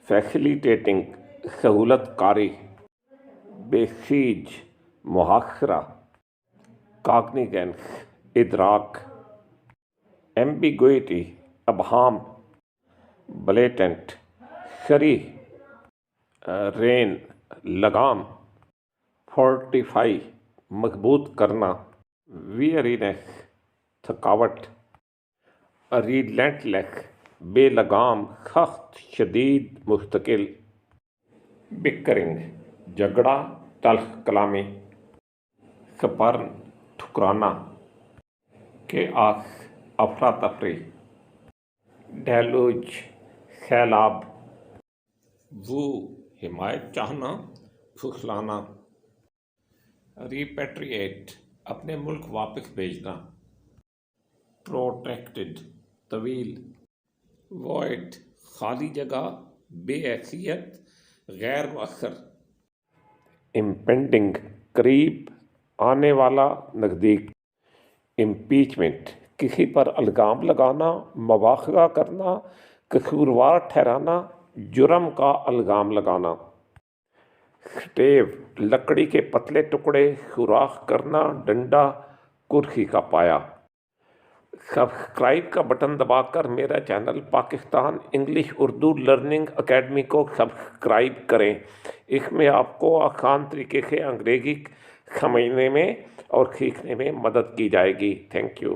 Facilitating سہولت کاری، بیسیج محاصرہ، کاگنیزنس ادراک، ایمبیگوئٹی ابہام، بلیٹنٹ صریح، رین لگام، فورٹیفائی مضبوط کرنا، ویئرینس تھکاوٹ، ریلینٹلیس بے لگام سخت شدید مستقل، بکرنگ جھگڑا تلخ کلامی، سپرن ٹھکرانا، کیاس افراتفری، ڈیلوج سیلاب، وو حمایت چاہنا پھسلانا، ریپیٹریٹ اپنے ملک واپس بھیجنا، پروٹریکٹڈ طویل، وائڈ خالی جگہ بے حیثیت غیر مؤثر، امپینڈنگ قریب آنے والا نزدیک، امپیچمنٹ کسی پر الزام لگانا، مواخذہ کرنا، قصوروار ٹھہرانا، جرم کا الزام لگانا، سٹیو لکڑی کے پتلے ٹکڑے سوراخ کرنا، ڈنڈا کرسی کا پایا۔ سبسکرائب کا بٹن دبا کر میرا channel Pakistan English Urdu learning academy کو سبسکرائب کریں۔ اس میں آپ کو آسان طریقے سے انگریزی سمجھنے میں اور سیکھنے میں مدد کی جائے گی۔ Thank you.